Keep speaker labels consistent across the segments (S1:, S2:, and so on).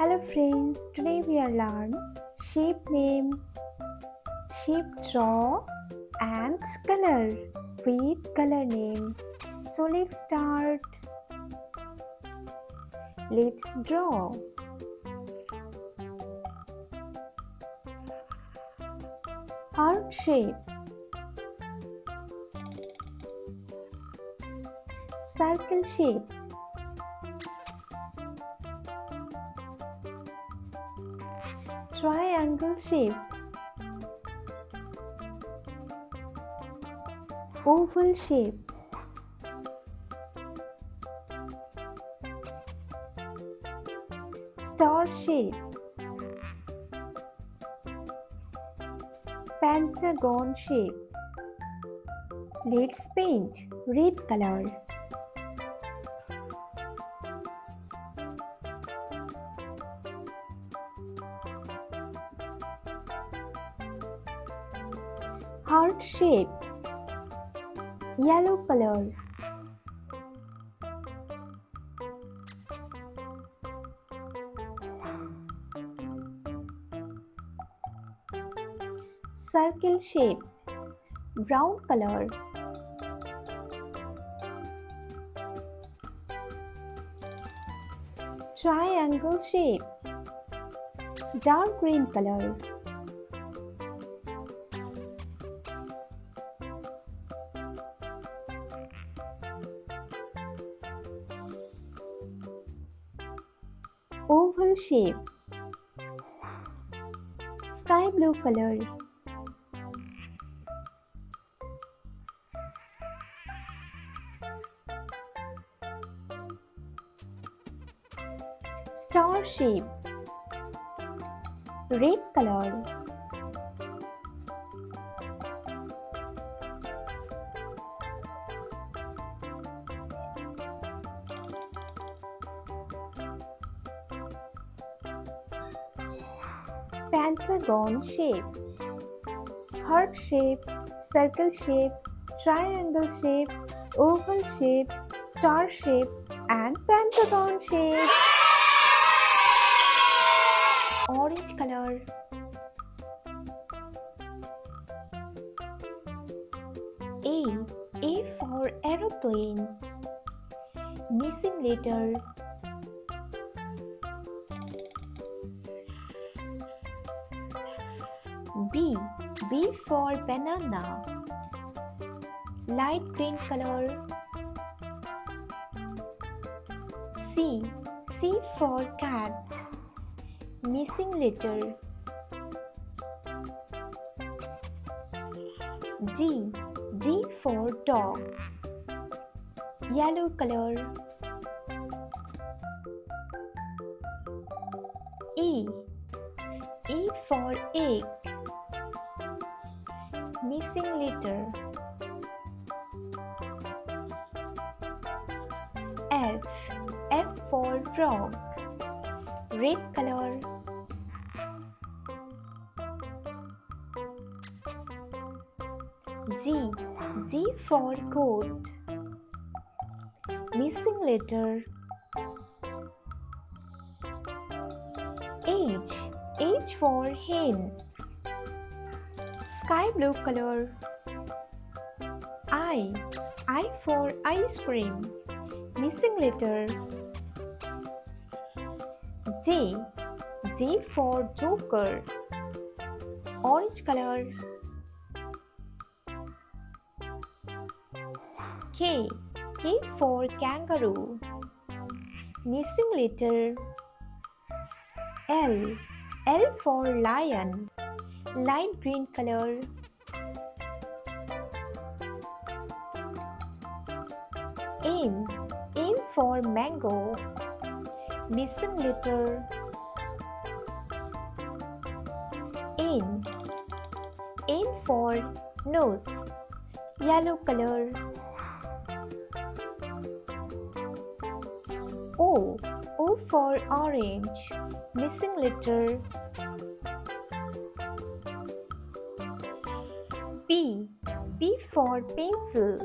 S1: Hello friends, today we are learn shape name, shape draw and color with color name. So let's start. Let's draw. Heart shape, circle shape, triangle shape, oval shape, star shape, pentagon shape. Let's paint red color. Heart shape, yellow color. Circle shape, brown color. Triangle shape, dark green color. Oval shape, sky blue color. Star shape, red color. Pentagon shape, heart shape, circle shape, triangle shape, oval shape, star shape and pentagon shape. Orange color. A for aeroplane. Missing letter. B for banana. Light green color. C for cat. Missing letter. D for dog. Yellow color. E for egg. Missing letter. F for frog. Red color. G for goat. Missing letter. H for hen. Sky blue color. I for ice cream. Missing letter. J for joker. Orange color. K for kangaroo. Missing letter. L for lion. Light green color. M for mango. Missing letter. N for nose. Yellow color. O for orange. Missing letter. P for pencil.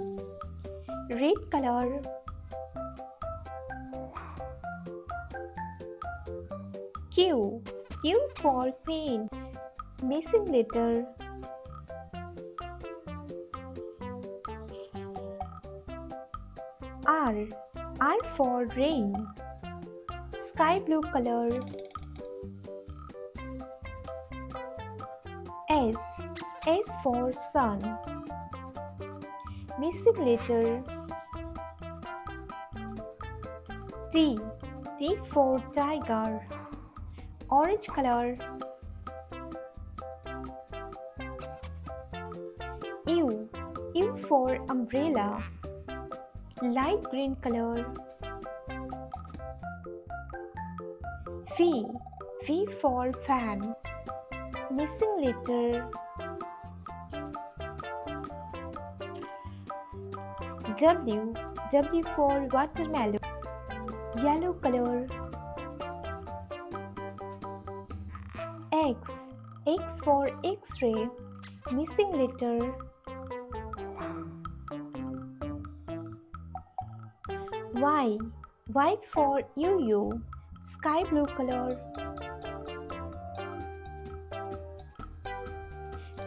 S1: Red color. Q. Q for queen. Missing letter. R. R for rain. Sky blue color. S. S for sun. Missing letter. T. T for tiger. Orange color. U. U for umbrella. Light green color. V. V for fan. Missing letter. W. W for watermelon. Yellow color. X. X for X-ray. Missing letter. Y. Y for UU. Sky blue color.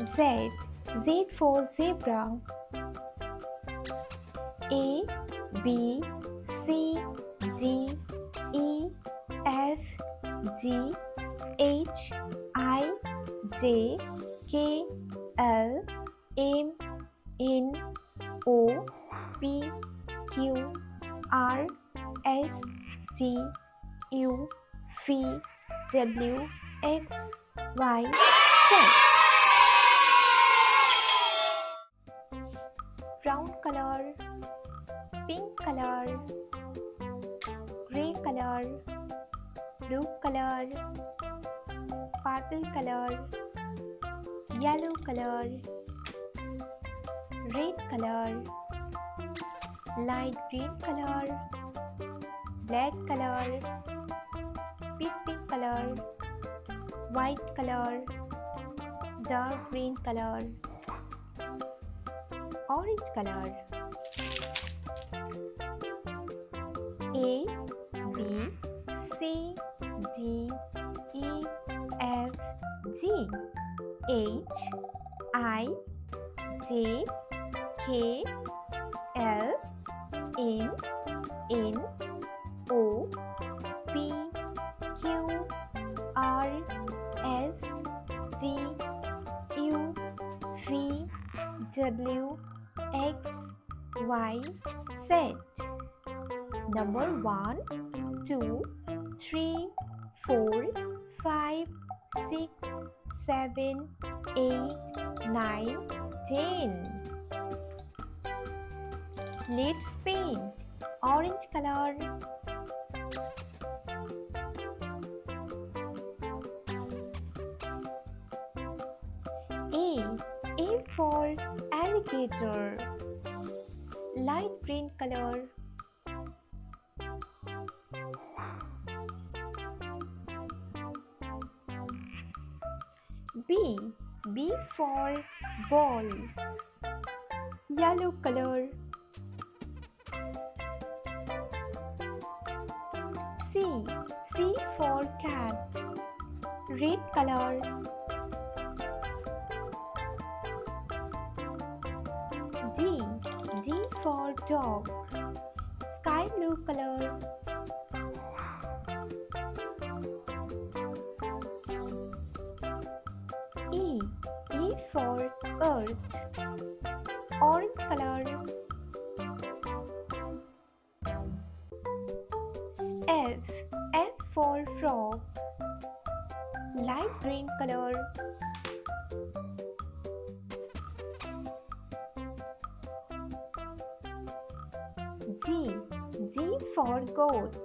S1: Z. Z for zebra. A, B, C, D, E, F, G, H, I, J, K, L, M, N, O, P, Q, R, S, T, U, V, W, X, Y, Z. Brown color, pink color, grey color, blue color, purple color, yellow color, red color, light green color, black color, peach pink color, white color, dark green color, orange color. A, B, C, D, E, F, G, H, I, J, K, L, M, N, O, P, Q, R, S, T, U, V, W, X, Y, Z. Number 1, 2, 3, 4, 5, 6, 7, 8, 9, 10. Let's paint. Orange color. A for alligator. Light green color. B for ball. Yellow color. C for cat. Red color. D for dog. Sky blue color. E for earth. Orange color. F for frog. Light green color. G for goat.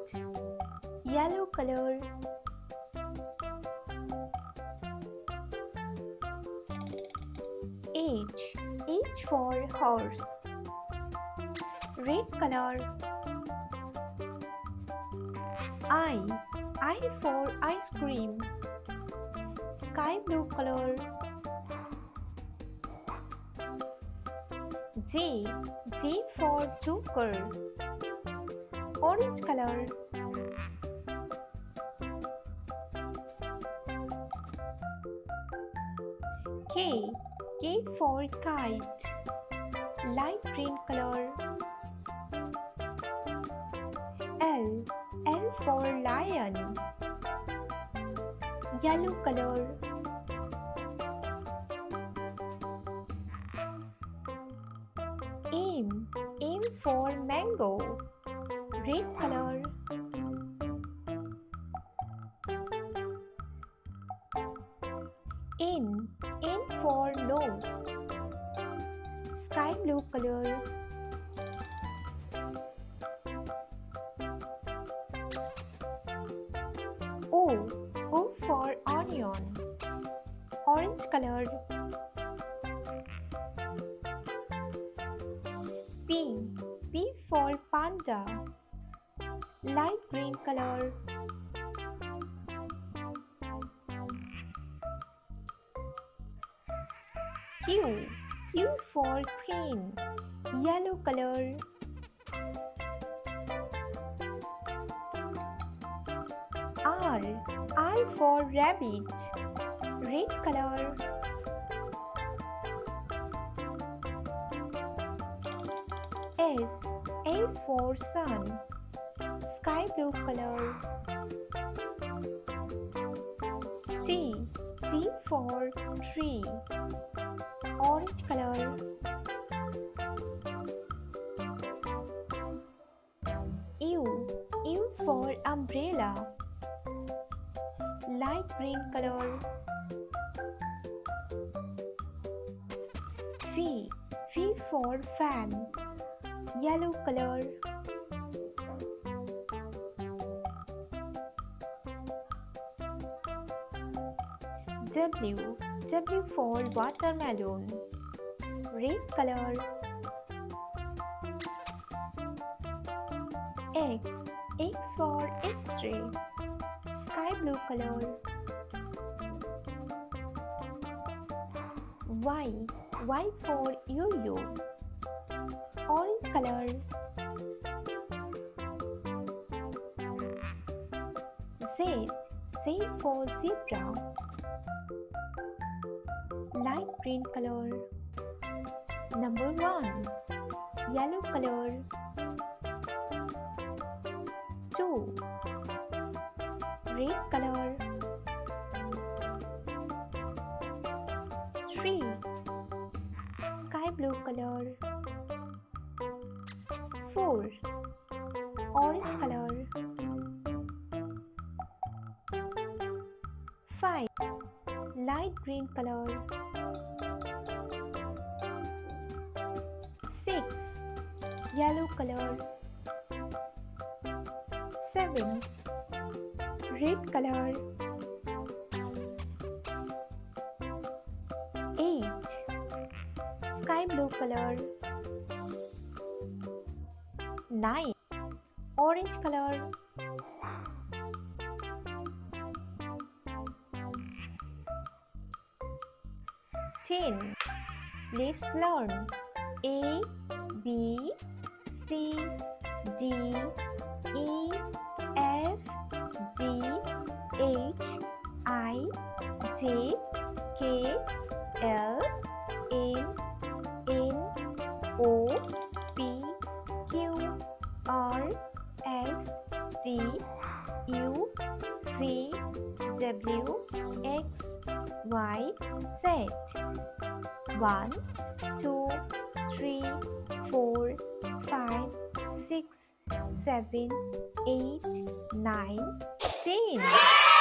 S1: Yellow color. H for horse. Red color. I for ice cream. Sky blue color. J for joker. Orange color. K. K for kite. Light green color. L. L for lion. Yellow color. M. M for mango. Red color. N. N for nose. Sky blue color. O. O for onion. Orange color. P. P for panda. Light green color. Q. Q for queen. Yellow color. R. R for rabbit. Red color. S. S for sun. Sky blue color. T. T for tree. Orange color. U. U for umbrella. Light green color. V. V for fan. Yellow color. W. W for watermelon. Red color. X. X for X-ray. Sky blue color. Y. Y for yo-yo. Orange color. Z. Z for zebra. Light green color. Number 1. Yellow color. 2. Red color. 3. Sky blue color. 4. Orange color. 5. Light green color. 6. Yellow color. 7. Red color. 8. Sky blue color. 9. Orange color. 10. Let's learn A, B, C, D, E, F, G, H, I, J, K, L, M, N, O, P, Q, R, S, T, U, V, W, X, Y, Z. 1, 2, 3, 4, 5, 6, 7, 8, 9, 10.